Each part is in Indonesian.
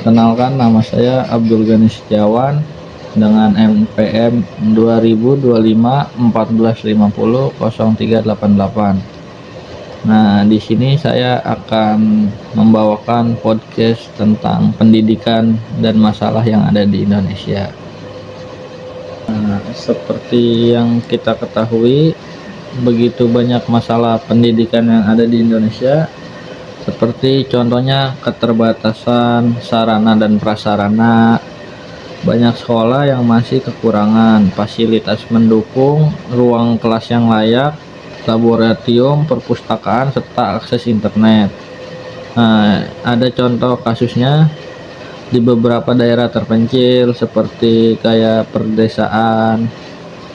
Perkenalkan, nama saya Abdul Ghani Setiawan dengan NPM 2025 1450 0388. Nah, di sini saya akan membawakan podcast tentang pendidikan dan masalah yang ada di Indonesia. Nah, seperti yang kita ketahui, begitu banyak masalah pendidikan yang ada di Indonesia, seperti contohnya keterbatasan sarana dan prasarana. Banyak sekolah yang masih kekurangan fasilitas mendukung, ruang kelas yang layak, laboratorium, perpustakaan, serta akses internet. Nah, ada contoh kasusnya di beberapa daerah terpencil seperti kayak perdesaan,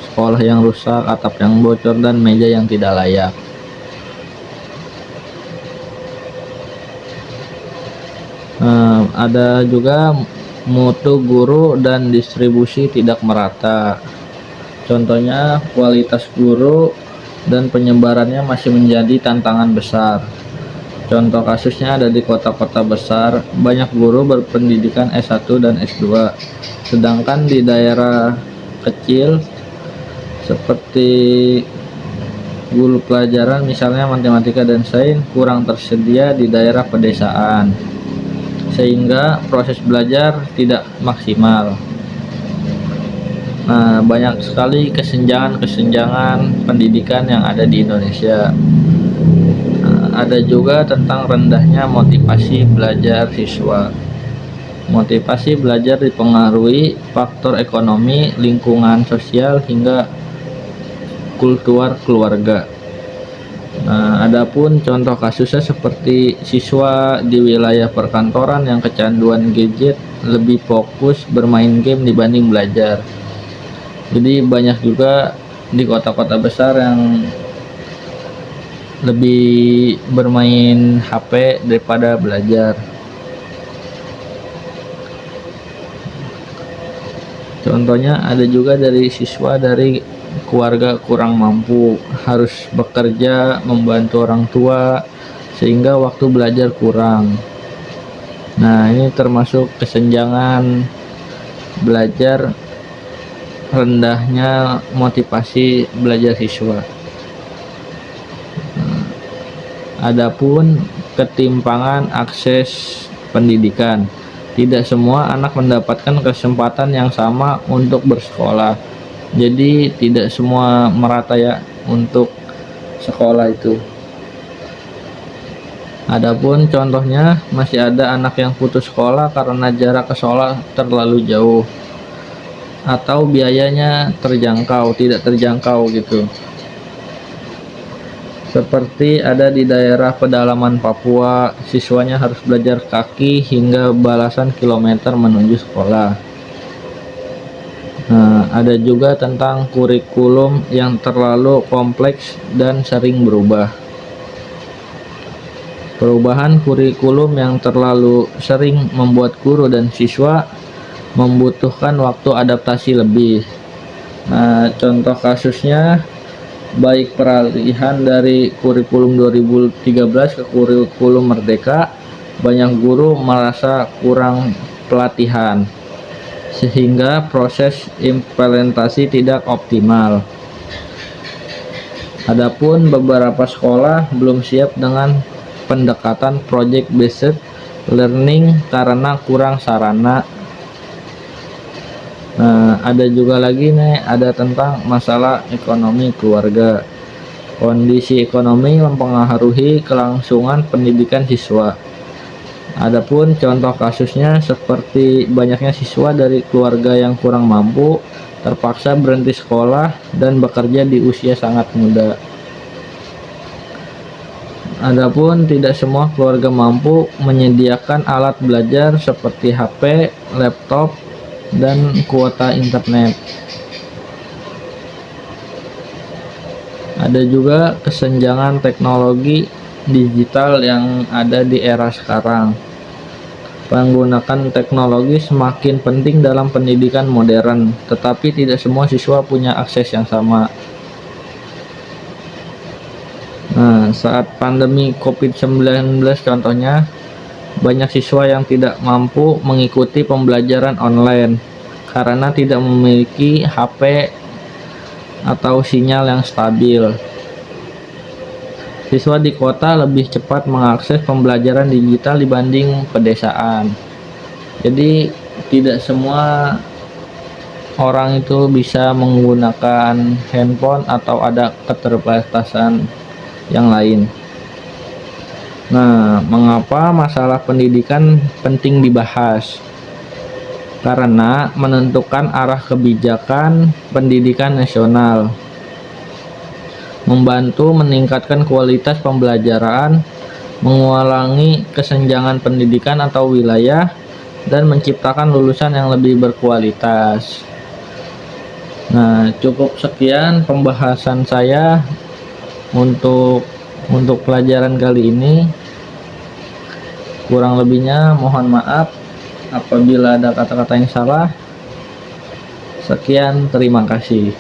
sekolah yang rusak, atap yang bocor, dan meja yang tidak layak. Ada juga mutu guru dan distribusi tidak merata. Contohnya kualitas guru dan penyebarannya masih menjadi tantangan besar. Contoh kasusnya ada di kota-kota besar, banyak guru berpendidikan S1 dan S2, sedangkan di daerah kecil seperti guru pelajaran misalnya matematika dan sains kurang tersedia di daerah pedesaan, sehingga proses belajar tidak maksimal. Nah, banyak sekali kesenjangan pendidikan yang ada di Indonesia. Ada juga tentang rendahnya motivasi belajar siswa. Motivasi belajar dipengaruhi faktor ekonomi, lingkungan sosial, hingga kultur keluarga. Nah, adapun contoh kasusnya seperti siswa di wilayah perkantoran yang kecanduan gadget, lebih fokus bermain game dibanding belajar. Jadi banyak juga di kota-kota besar yang lebih bermain HP daripada belajar. Contohnya ada juga dari siswa dari keluarga kurang mampu, harus bekerja membantu orang tua sehingga waktu belajar kurang. Nah, ini termasuk kesenjangan belajar, rendahnya motivasi belajar siswa. Adapun ketimpangan akses pendidikan, tidak semua anak mendapatkan kesempatan yang sama untuk bersekolah. Jadi tidak semua merata ya untuk sekolah itu. Adapun contohnya, masih ada anak yang putus sekolah karena jarak ke sekolah terlalu jauh atau biayanya tidak terjangkau gitu. Seperti ada di daerah pedalaman Papua, siswanya harus belajar kaki hingga belasan kilometer menuju sekolah. Nah, ada juga tentang kurikulum yang terlalu kompleks dan sering berubah. Perubahan kurikulum yang terlalu sering membuat guru dan siswa membutuhkan waktu adaptasi lebih. Nah, contoh kasusnya baik peralihan dari kurikulum 2013 ke kurikulum Merdeka, banyak guru merasa kurang pelatihan sehingga proses implementasi tidak optimal. Adapun beberapa sekolah belum siap dengan pendekatan project based learning karena kurang sarana. Nah, ada juga lagi nih, ada tentang masalah ekonomi keluarga. Kondisi ekonomi mempengaruhi kelangsungan pendidikan siswa. Adapun contoh kasusnya seperti banyaknya siswa dari keluarga yang kurang mampu terpaksa berhenti sekolah dan bekerja di usia sangat muda. Adapun tidak semua keluarga mampu menyediakan alat belajar seperti HP, laptop, dan kuota internet. Ada juga kesenjangan teknologi digital yang ada di era sekarang. Penggunaan teknologi semakin penting dalam pendidikan modern, tetapi tidak semua siswa punya akses yang sama. Nah, saat pandemi COVID-19 contohnya, Banyak siswa yang tidak mampu mengikuti pembelajaran online karena tidak memiliki HP atau sinyal yang stabil. Siswa di kota lebih cepat mengakses pembelajaran digital dibanding pedesaan. Jadi tidak semua orang itu bisa menggunakan handphone atau ada keterbatasan yang lain. Nah, mengapa masalah pendidikan penting dibahas? Karena menentukan arah kebijakan pendidikan nasional, membantu meningkatkan kualitas pembelajaran, mengurangi kesenjangan pendidikan atau wilayah, dan menciptakan lulusan yang lebih berkualitas. Nah, cukup sekian pembahasan saya untuk pelajaran kali ini. Kurang lebihnya mohon maaf apabila ada kata-kata yang salah. Sekian, terima kasih.